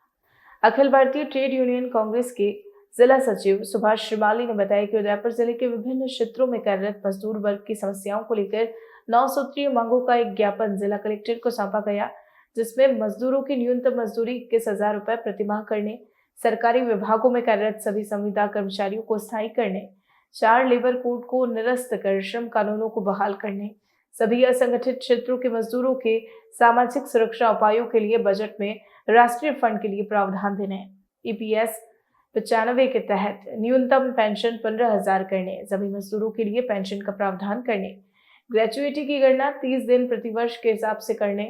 अखिल भारतीय ट्रेड यूनियन कांग्रेस के जिला सचिव सुभाष श्रीमाली ने बताया कि उदयपुर जिले के विभिन्न क्षेत्रों में कार्यरत मजदूर वर्ग की समस्याओं को लेकर 9 सूत्रीय मांगों का एक ज्ञापन जिला कलेक्टर को सौंपा गया, जिसमें मजदूरों की न्यूनतम मजदूरी 21,000 रुपए प्रतिमाह करने, सरकारी विभागों में कार्यरत सभी संविदा कर्मचारियों को स्थायी करने, 4 लेबर कोड को निरस्त कर श्रम कानूनों को बहाल करने, सभी असंगठित क्षेत्रों के मजदूरों के सामाजिक सुरक्षा उपायों के लिए बजट में राष्ट्रीय फंड के लिए प्रावधान देने, EPS, 95 के तहत न्यूनतम पेंशन 15,000 करने, सभी मजदूरों के लिए पेंशन का प्रावधान करने, ग्रेचुइटी की गणना 30 दिन प्रतिवर्ष के हिसाब से करने,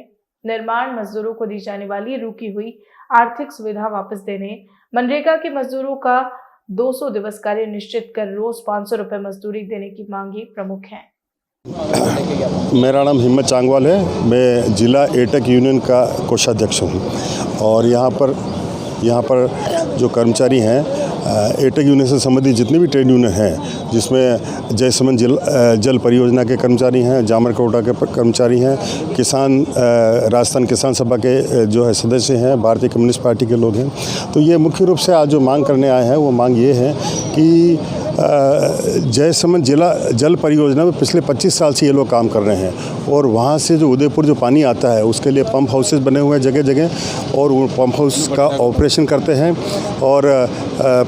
निर्माण मजदूरों को दी जाने वाली रुकी हुई आर्थिक सुविधा वापस देने, मनरेगा के मजदूरों का 200 दिवस कार्य निश्चित कर रोज 500 रुपए मजदूरी देने की मांगे प्रमुख हैं। मेरा नाम हिम्मत चांगवाल है। मैं जिला एटेक यूनियन का कोषाध्यक्ष हूँ और यहाँ पर जो कर्मचारी हैं एटेक यूनियन से संबंधित जितने भी ट्रेड यूनियन हैं, जिसमें जयसमंद जल परियोजना के कर्मचारी हैं, जामरकोटा के कर्मचारी हैं, किसान राजस्थान किसान सभा के जो है सदस्य हैं, भारतीय कम्युनिस्ट पार्टी के लोग हैं। तो ये मुख्य रूप से आज जो मांग करने आए हैं वो मांग ये है कि जयसमंद जल परियोजना में पिछले 25 साल से ये लोग काम कर रहे हैं और वहाँ से जो उदयपुर जो पानी आता है उसके लिए पंप हाउसेस बने हुए हैं जगह जगह और वो पंप हाउस का ऑपरेशन करते हैं और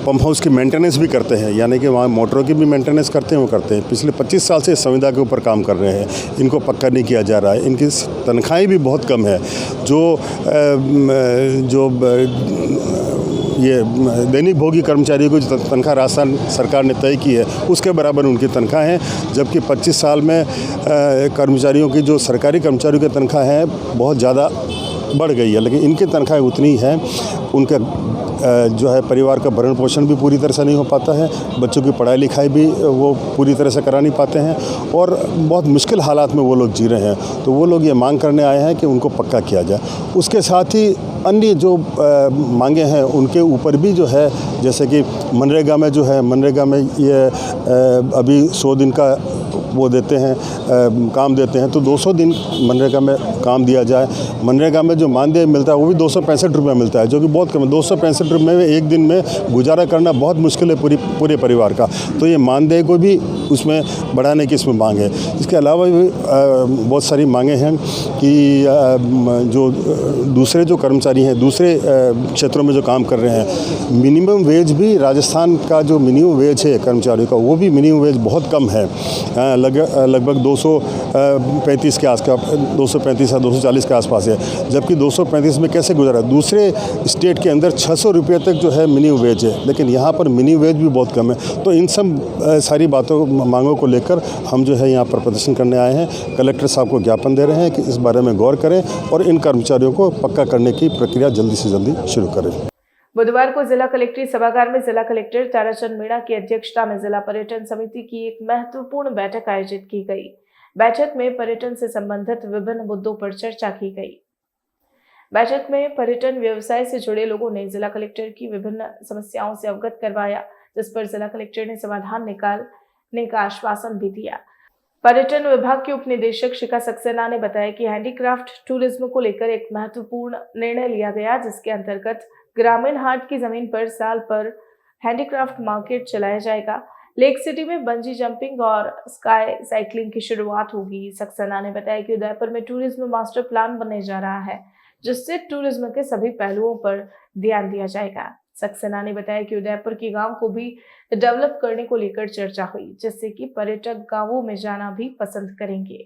पंप हाउस की मेंटेनेंस भी करते हैं, यानी कि वहाँ मोटरों की भी मेंटेनेंस करते हैं। वो करते हैं पिछले 25 साल से इस संविदा के ऊपर काम कर रहे हैं। इनको पक्का नहीं किया जा रहा है। इनकी तनख्वाहें भी बहुत कम है। जो ये दैनिक भोगी कर्मचारियों को जो तनख्वाह राजस्थान सरकार ने तय की है उसके बराबर उनकी तनख्वाह है, जबकि 25 साल में कर्मचारियों की जो सरकारी कर्मचारियों की तनख्वाह है बहुत ज़्यादा बढ़ गई है, लेकिन इनकी तनख्वाह उतनी ही है। उनका जो है परिवार का भरण पोषण भी पूरी तरह से नहीं हो पाता है, बच्चों की पढ़ाई लिखाई भी वो पूरी तरह से करा नहीं पाते हैं और बहुत मुश्किल हालात में वो लोग जी रहे हैं। तो वो लोग ये मांग करने आए हैं कि उनको पक्का किया जाए। उसके साथ ही अन्य जो मांगे हैं उनके ऊपर भी जो है, जैसे कि मनरेगा में जो है, मनरेगा में ये अभी 100 दिन का वो देते हैं, काम देते हैं, तो 200 दिन मनरेगा में काम दिया जाए। मनरेगा में जो मानदेय मिलता है वो भी 265 रुपये मिलता है, जो कि बहुत कम है। 265 रुपये में एक दिन में गुजारा करना बहुत मुश्किल है पूरे परिवार का। तो ये मानदेय को भी उसमें बढ़ाने की इसमें मांग है। इसके अलावा भी बहुत सारी मांगे हैं कि जो दूसरे जो कर्मचारी हैं दूसरे क्षेत्रों में जो काम कर रहे हैं, मिनिमम वेज भी राजस्थान का जो मिनिमम वेज है कर्मचारियों का, वो भी मिनिमम वेज बहुत कम है, लगभग 235 के आसपास, 235 या 240 के आसपास है। जबकि 235 में कैसे गुजारा? दूसरे स्टेट के अंदर 600 रुपये तक जो है मिनिमम वेज है, लेकिन यहाँ पर मिनिमम वेज भी बहुत कम है। तो इन सब सारी मांगों को लेकर हम जो है यहाँ पर प्रदर्शन करने आए हैं। कलेक्टर साहब को ज्ञापन दे रहे हैं कि इस बारे में गौर करें और इन कर्मचारियों को पक्का करने की प्रक्रिया जल्दी से जल्दी शुरू करें। बुधवार को जिला कलेक्ट्रेट सभागार में जिला कलेक्टर ताराचंद मीणा की अध्यक्षता में जिला पर्यटन समिति की एक महत्वपूर्ण बैठक आयोजित की गई। बैठक में पर्यटन से संबंधित विभिन्न मुद्दों पर चर्चा की गई। बैठक में पर्यटन व्यवसाय से जुड़े लोगों ने जिला कलेक्टर की विभिन्न समस्याओं से अवगत करवाया, जिस पर जिला कलेक्टर ने समाधान निकालने का आश्वासन भी दिया। पर्यटन विभाग के उप निदेशक शिखा सक्सेना ने बताया कि हैंडीक्राफ्ट टूरिज्म को लेकर एक महत्वपूर्ण निर्णय लिया गया, जिसके अंतर्गत ग्रामीण हाट की जमीन पर साल पर हैंडीक्राफ्ट मार्केट चलाया जाएगा। लेक सिटी में बंजी जंपिंग और स्काई साइकिलिंग की शुरुआत होगी। सक्सेना ने बताया कि उदयपुर में टूरिज्म मास्टर प्लान बनने जा रहा है, जिससे टूरिज्म के सभी पहलुओं पर ध्यान दिया जाएगा। सक्सेना ने बताया कि उदयपुर के गांव को भी डेवलप करने को लेकर चर्चा हुई, जिससे कि पर्यटक गांवों में जाना भी पसंद करेंगे।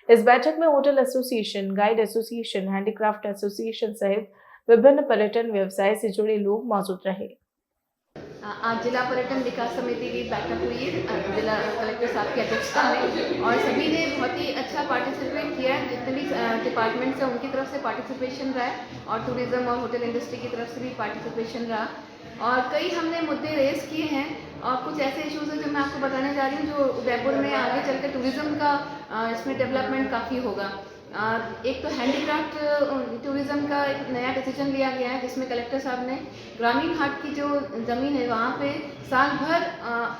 इस बैठक में hotel association, guide association, handicraft association सहित विभिन्न पर्यटन व्यवसाय से जुड़े लोग मौजूद रहे। आज जिला पर्यटन विकास समिति की बैठक हुई है जिला कलेक्टर साहब की अध्यक्षता में, और सभी ने बहुत ही अच्छा पार्टिसिपेट किया है। जितने भी डिपार्टमेंट्स हैं उनकी तरफ से पार्टिसिपेशन रहा है और टूरिज्म और होटल इंडस्ट्री की तरफ से भी पार्टिसिपेशन रहा, और कई हमने मुद्दे रेस किए हैं और कुछ ऐसे इश्यूज हैं जो मैं आपको बताने जा रही हूँ, जो उदयपुर में आगे चलकर टूरिज्म का इसमें डेवलपमेंट काफ़ी होगा। एक तो हैंडीक्राफ्ट टूरिज्म का एक नया डिसीजन लिया गया है, जिसमें कलेक्टर साहब ने ग्रामीण हाट की जो ज़मीन है वहाँ पे साल भर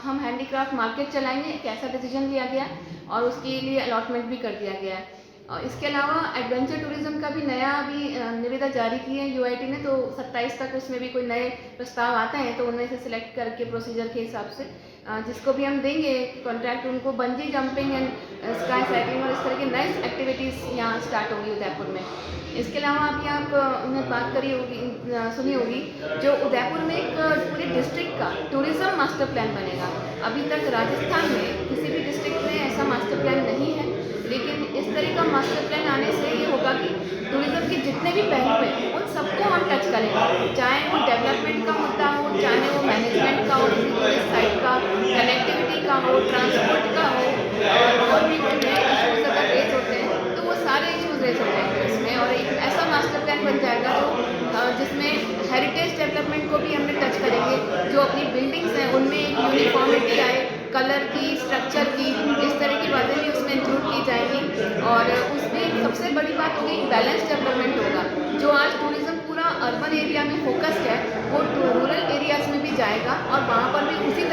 हम हैंडीक्राफ्ट मार्केट चलाएंगे, एक ऐसा डिसीजन लिया गया और उसके लिए अलॉटमेंट भी कर दिया गया है। और इसके अलावा एडवेंचर टूरिज्म का भी नया अभी निविदा जारी की है यूआईटी ने, तो 27 तक उसमें भी कोई नए प्रस्ताव आते हैं तो उनमें से सिलेक्ट करके प्रोसीजर के हिसाब से जिसको भी हम देंगे कॉन्ट्रैक्ट, उनको bungee jumping and sky cycling और इस तरह की नई एक्टिविटीज़ यहाँ स्टार्ट होगी उदयपुर में। इसके अलावा अभी आपने बात करी होगी, सुनी होगी, जो उदयपुर में एक पूरे डिस्ट्रिक्ट का टूरिज्म मास्टर प्लान बनेगा। अभी तक राजस्थान में किसी भी डिस्ट्रिक्ट में ऐसा मास्टर प्लान नहीं है, लेकिन इस तरह का मास्टर प्लान आने से ये होगा कि टूरिज्म के जितने भी पहलू हैं उन सबको हम टच करेंगे, चाहे वो डेवलपमेंट का मुद्दा हो, चाहे वो मैनेजमेंट हो, किसी टूरिस्ट साइट का, कनेक्टिविटी का हो, ट्रांसपोर्ट का हो, और भी कोई नए इशूज़ अगर रेज होते हैं तो वो सारे इशूज़ रेज हो जाएंगे इसमें। और एक ऐसा मास्टर प्लान बन जाएगा जिसमें हेरिटेज डेवलपमेंट को भी हमने टच करेंगे, जो अपनी बिल्डिंग्स हैं उनमें एक यूनिफॉर्मिटी आए, कलर की, स्ट्रक्चर की, इस तरह की बातें भी उसमें इंक्लूड की जाएंगी। और उसमें सबसे बड़ी बात होगी बैलेंस डेवलपमेंट होगा। जो आज टूरिज़्म पूरा अर्बन एरिया में फोकस्ड है, वो रूरल एरियाज़ में भी जाएगा और वहाँ पर भी उसी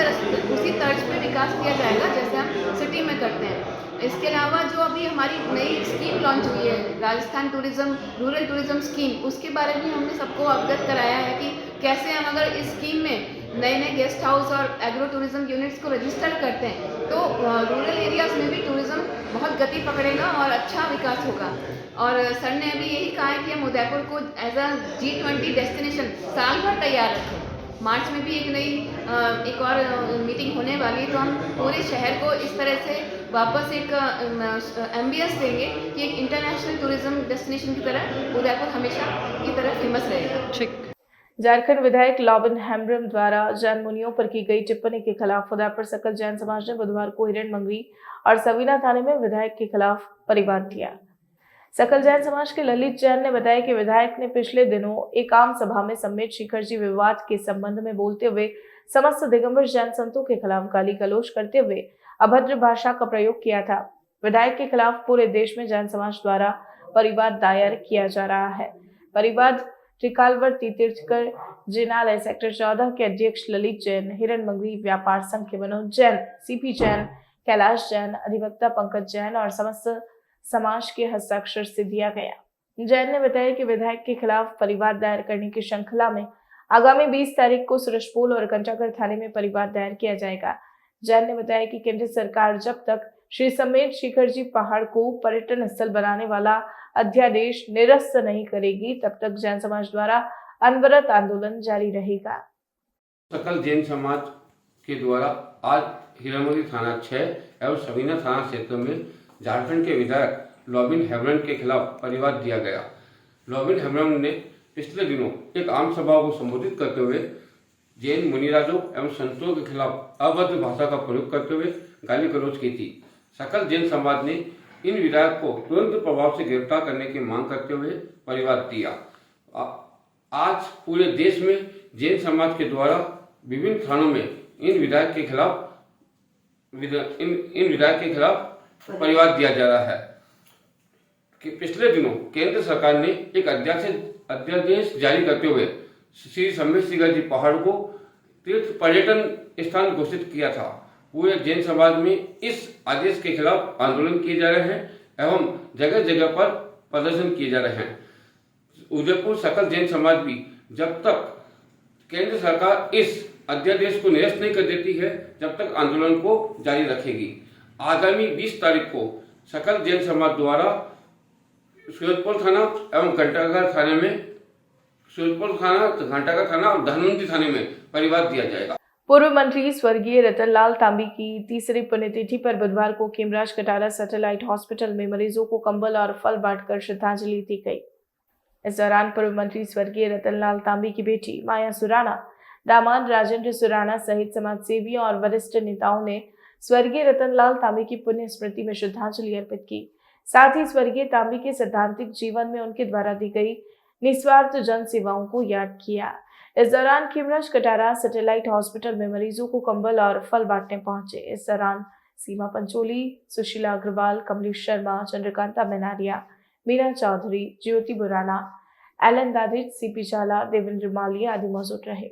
तर्ज पे विकास किया जाएगा जैसे हम सिटी में करते हैं। इसके अलावा जो अभी हमारी नई स्कीम लॉन्च हुई है, Rajasthan tourism rural tourism scheme, उसके बारे में हमने सबको अवगत कराया है कि कैसे हम अगर इस स्कीम में नए नए गेस्ट हाउस और एग्रो टूरिज़्म यूनिट्स को रजिस्टर करते हैं तो रूरल एरियाज़ में भी टूरिज़्म बहुत गति पकड़ेगा और अच्छा विकास होगा। और सर ने अभी यही कहा है कि हम उदयपुर को एज अ G20 डेस्टिनेशन साल भर तैयार रखें। मार्च में भी एक और मीटिंग होने वाली है, तो हम पूरे शहर को इस तरह से वापस एक एम्बियंस देंगे कि एक इंटरनेशनल टूरिज्म डेस्टिनेशन की तरह उदयपुर हमेशा की तरह फेमस रहेगा। झारखंड विधायक लॉबिन हेम्ब्रम द्वारा जैन मुनियों पर की गई टिप्पणी के खिलाफ उदयपुर सकल जैन समाज ने बुधवार को हिरण मंगरी और सवीना थाने में विधायक के खिलाफ परिवाद दिया। सकल जैन समाज के ललित जैन ने बताया कि विधायक ने पिछले दिनों एक आम सभा में सम्मेद शिखर जी विवाद के संबंध में बोलते हुए समस्त दिगंबर जैन संतों के खिलाफ गाली गलौज करते हुए अभद्र भाषा का प्रयोग किया था। विधायक के खिलाफ पूरे देश में जैन समाज द्वारा परिवाद दायर किया जा रहा है। परिवाद त्रिकालवर्ती तीर्थकर जिनालय सेक्टर 14 के अध्यक्ष ललित जैन, हिरण मंगरी व्यापार संघ के मनोज जैन, सीपी जैन, कैलाश जैन, अधिवक्ता पंकज जैन और समस्त समाज के हस्ताक्षर से दिया गया। जैन ने बताया कि विधायक के खिलाफ परिवाद दायर करने की श्रृंखला में आगामी 20 तारीख को सूरजपोल और कंटागढ़ थाने में परिवाद दायर किया जाएगा। जैन ने बताया कि केंद्र सरकार जब तक श्री सम्मेद शिखर जी पहाड़ को पर्यटन स्थल बनाने वाला अध्यादेश निरस्त नहीं करेगी, तब तक जैन समाज द्वारा अनवरत आंदोलन जारी रहेगा। सकल जैन समाज के द्वारा आज हिरणमंगरी थाना 6 एवं सवीना थाना क्षेत्र में झारखंड के विधायक लॉबिन हेम्ब्रम के खिलाफ परिवाद दिया गया। लॉबिन हेम्ब्रम ने पिछले दिनों एक आम सभा को संबोधित करते हुए जैन मुनिराजों एवं संतों के खिलाफ अभद्र भाषा का प्रयोग करते हुए गाली गलौज की थी। सकल जैन समाज ने इन विधायक को तुरंत प्रभाव से गिरफ्तार करने की मांग करते हुए परिवाद दिया। आज पूरे देश में जैन समाज के द्वारा विभिन्न थानों में इन विधायक के खिलाफ परिवाद दिया जा रहा है कि पिछले दिनों केंद्र सरकार ने एक अध्यादेश जारी करते हुए श्री सम्मेद शिखर जी पहाड़ को तीर्थ पर्यटन स्थान घोषित किया था। पूरे जैन समाज में इस आदेश के खिलाफ आंदोलन किए जा रहे हैं एवं जगह जगह पर प्रदर्शन किए जा रहे हैं। उदयपुर सकल जैन समाज भी जब तक केंद्र सरकार इस अध्यादेश को निरस्त नहीं कर देती है, जब तक आंदोलन को जारी रखेगी। आगामी 20 तारीख को सकल जैन समाज द्वारा सूरजपोल थाना एवं घंटाघर थाने में घंटाघर थाना और धनवंतरी थाने में परिवाद दिया जाएगा। पूर्व मंत्री स्वर्गीय रतनलाल तांबी की तीसरी पुण्यतिथि पर बुधवार को खेमराज कटारा सैटेलाइट हॉस्पिटल में मरीजों को कंबल और फल बांटकर श्रद्धांजलि दी गई। इस दौरान पूर्व मंत्री स्वर्गीय रतनलाल तांबी की बेटी माया सुराणा, दामाद राजेंद्र सुराणा सहित समाजसेवियों और वरिष्ठ नेताओं ने स्वर्गीय रतनलाल तांबी की पुण्य स्मृति में श्रद्धांजलि अर्पित की। साथ ही स्वर्गीय तांबी के सैद्धांतिक जीवन में उनके द्वारा दी गई निस्वार्थ जन सेवाओं को याद किया। इस दौरान खेमराज कटारा सैटेलाइट हॉस्पिटल में मरीजों को कंबल और फल बांटने पहुंचे। इस दौरान सीमा पंचोली, सुशीला अग्रवाल, कमलेश शर्मा, चंद्रकांता मेनारिया, मीरा चौधरी, ज्योति बुराना, एलन दादिज, सीपी चाला, देवेंद्र मालिया आदि मौजूद रहे।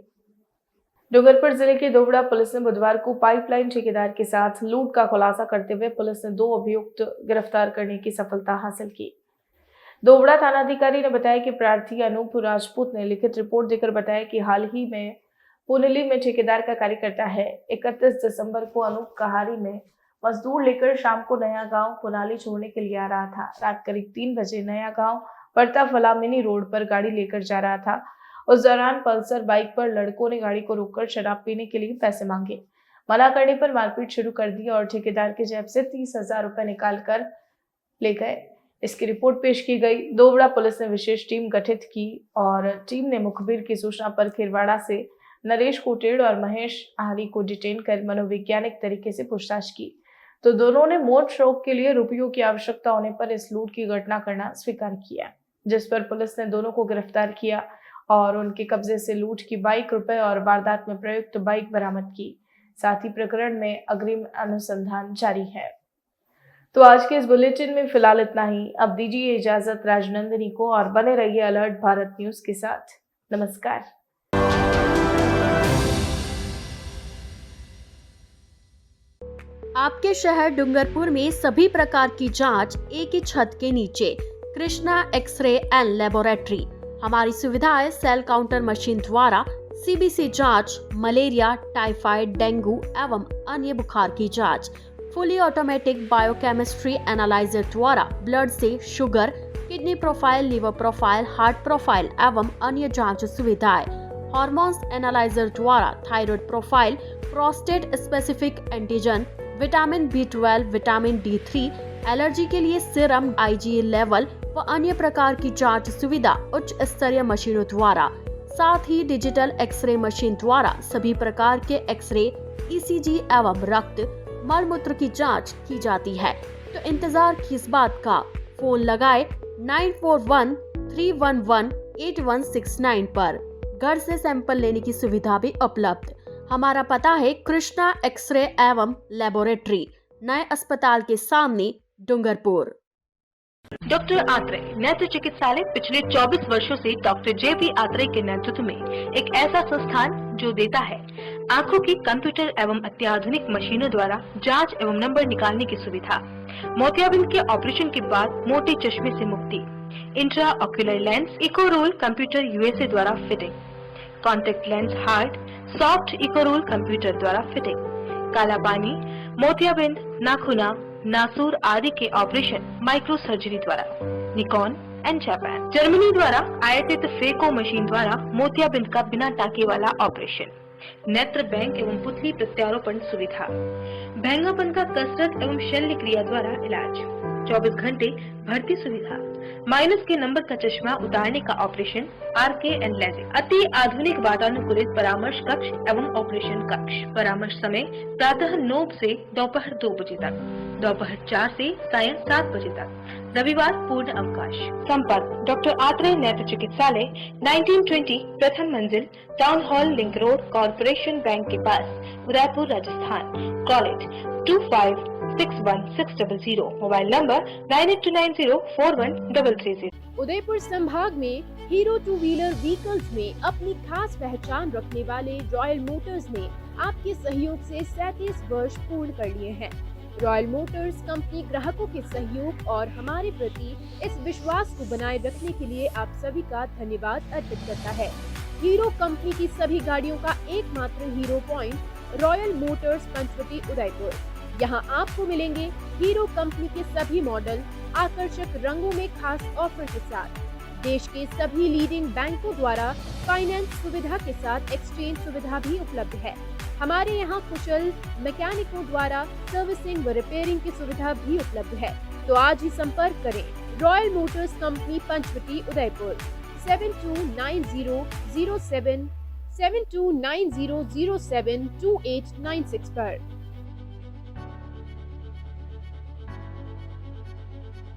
डूंगरपुर जिले के दोबड़ा पुलिस ने बुधवार को पाइपलाइन ठेकेदार के साथ लूट का खुलासा करते हुए पुलिस ने 2 अभियुक्त गिरफ्तार करने की सफलता हासिल की। दोबड़ा थानाधिकारी ने बताया कि प्रार्थी अनूप राजपूत ने लिखित रिपोर्ट देकर बताया कि हाल ही में पुनली में ठेकेदार का कार्य करता है। 31 दिसंबर को अनूप कहारी में मजदूर लेकर शाम को नया गांव पुनाली छोड़ने के लिए आ रहा था। रात करीब 3 बजे नया गांव परताफला मिनी रोड पर गाड़ी लेकर जा रहा था। उस दौरान पल्सर बाइक पर लड़कों ने गाड़ी को रोककर शराब पीने के लिए पैसे मांगे। मना करने पर मारपीट शुरू कर दी और ठेकेदार के जेब से 30,000 रुपए निकाल कर ले गए। इसकी रिपोर्ट पेश की गई। दोबड़ा पुलिस ने विशेष टीम गठित की और टीम ने मुखबिर की सूचना पर खिरवाड़ा से नरेश कोटेड़ और महेश आहारी को डिटेन कर मनोवैज्ञानिक तरीके से पूछताछ की, तो दोनों ने मोट शौक के लिए रुपयों की आवश्यकता होने पर इस लूट की घटना करना स्वीकार किया, जिस पर पुलिस ने दोनों को गिरफ्तार किया और उनके कब्जे से लूट की बाइक रुपए और वारदात में प्रयुक्त बाइक बरामद की। साथ ही प्रकरण में अग्रिम अनुसंधान जारी है। तो आज के इस बुलेटिन में फिलहाल इतना ही। अब दीजिए इजाजत राजनंदिनी को और बने रहिए अलर्ट भारत न्यूज के साथ। नमस्कार। आपके शहर डूंगरपुर में सभी प्रकार की जांच एक ही छत के नीचे। Krishna x ray and laboratory. हमारी सुविधाएं सेल काउंटर मशीन द्वारा सीबीसी जांच, मलेरिया, टाइफाइड, डेंगू एवं अन्य बुखार की जांच, फुली ऑटोमेटिक बायोकेमिस्ट्री एनालाइजर द्वारा ब्लड से sugar, kidney profile, liver profile, heart profile एवं अन्य जांच सुविधाएं, हार्मोन्स एनालाइजर द्वारा thyroid profile, prostate specific antigen, vitamin B12, vitamin D3, allergy के लिए सीरम, IgE लेवल व अन्य प्रकार की जांच सुविधा उच्च स्तरीय मशीनों द्वारा, साथ ही डिजिटल एक्सरे मशीन द्वारा सभी प्रकार के एक्सरे, ECG एवं रक्त, मल मूत्र की जांच की जाती है। तो इंतजार किस बात का, फोन लगाए 9413118169 पर। घर से सैंपल लेने की सुविधा भी उपलब्ध। हमारा पता है कृष्णा एक्सरे एवं लेबोरेटरी, नए अस्पताल के सामने, डूंगरपुर। डॉक्टर आत्रे नेत्र चिकित्सालय पिछले 24 वर्षों से डॉक्टर JP आत्रे के नेतृत्व में एक ऐसा संस्थान जो देता है आंखों की कंप्यूटर एवं अत्याधुनिक मशीनों द्वारा जांच एवं नंबर निकालने की सुविधा, मोतियाबिंद के ऑपरेशन के बाद मोटे चश्मे से मुक्ति, intraocular lens, eco roll computer USA द्वारा fitting, contact lens hard, soft eco roll computer द्वारा फिटिंग, काला पानी, मोतियाबिंद, नाखूना, नासूर आदि के ऑपरेशन माइक्रो सर्जरी द्वारा, निकॉन एंड जापान, जर्मनी द्वारा आयातित फेको मशीन द्वारा मोतियाबिंद का बिना टाके वाला ऑपरेशन, नेत्र बैंक एवं पुतली प्रत्यारोपण सुविधा, भैंगापन का कसरत एवं शल्य क्रिया द्वारा इलाज, 24 घंटे भर्ती सुविधा, माइनस के नंबर का चश्मा उतारने का ऑपरेशन, RK एंड लेजिक, अति आधुनिक वातानुकूलित परामर्श कक्ष एवं ऑपरेशन कक्ष। परामर्श समय प्रातः 9 से दोपहर 2 बजे तक, दोपहर 4 से सायं 7 बजे तक, रविवार पूर्ण अवकाश। संपर्क डॉक्टर आत्रे नेत्र चिकित्सालय 1920 प्रथम मंजिल, town hall, link road, corporation bank के पास, Udaipur, Rajasthan. College 256160, mobile number 9829041330। Udaipur संभाग में हीरो 2 व्हीलर व्हीकल्स में अपनी खास पहचान रखने वाले रॉयल मोटर्स ने आपके सहयोग से 37 वर्ष पूर्ण कर लिए हैं। रॉयल मोटर्स कंपनी ग्राहकों के सहयोग और हमारे प्रति इस विश्वास को बनाए रखने के लिए आप सभी का धन्यवाद अर्पित करता है। हीरो कंपनी की सभी गाड़ियों का एकमात्र Hero point Royal Motors Panchvati Udaipur. यहाँ आपको मिलेंगे हीरो कंपनी के सभी मॉडल आकर्षक रंगों में खास ऑफर के साथ। देश के सभी लीडिंग बैंकों द्वारा फाइनेंस सुविधा के साथ एक्सचेंज सुविधा भी उपलब्ध है। हमारे यहाँ कुशल मैकेनिकों द्वारा सर्विसिंग व रिपेयरिंग की सुविधा भी उपलब्ध है। तो आज ही संपर्क करें Royal Motors company Panchvati Udaipur 7290072896 पर।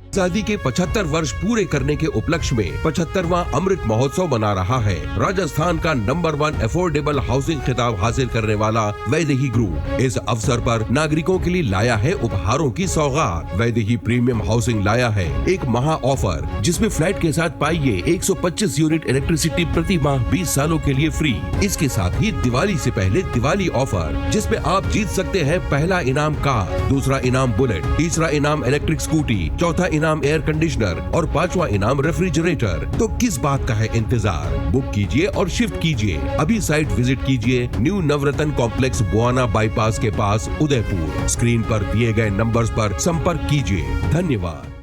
आजादी के 75 वर्ष पूरे करने के उपलक्ष्य में 75वां अमृत महोत्सव मना रहा है। राजस्थान का नंबर 1 अफोर्डेबल हाउसिंग खिताब हासिल करने वाला वैदेही ग्रुप इस अवसर पर नागरिकों के लिए लाया है उपहारों की सौगात। वैदेही प्रीमियम हाउसिंग लाया है एक महा ऑफर, जिसमें फ्लैट के साथ पाइए 125 यूनिट इलेक्ट्रिसिटी प्रति माह 20 सालों के लिए फ्री। इसके साथ ही दिवाली से पहले दिवाली ऑफर, जिसमें आप जीत सकते हैं पहला इनाम कार, दूसरा इनाम बुलेट, तीसरा इनाम इलेक्ट्रिक स्कूटी, चौथा इनाम एयर कंडीशनर और 5वां इनाम रेफ्रिजरेटर। तो किस बात का है इंतजार? बुक कीजिए और शिफ्ट कीजिए। अभी साइट विजिट कीजिए न्यू नवरत्न कॉम्प्लेक्स, बुआना बाईपास के पास, उदयपुर। स्क्रीन पर दिए गए नंबर्स पर संपर्क कीजिए। धन्यवाद।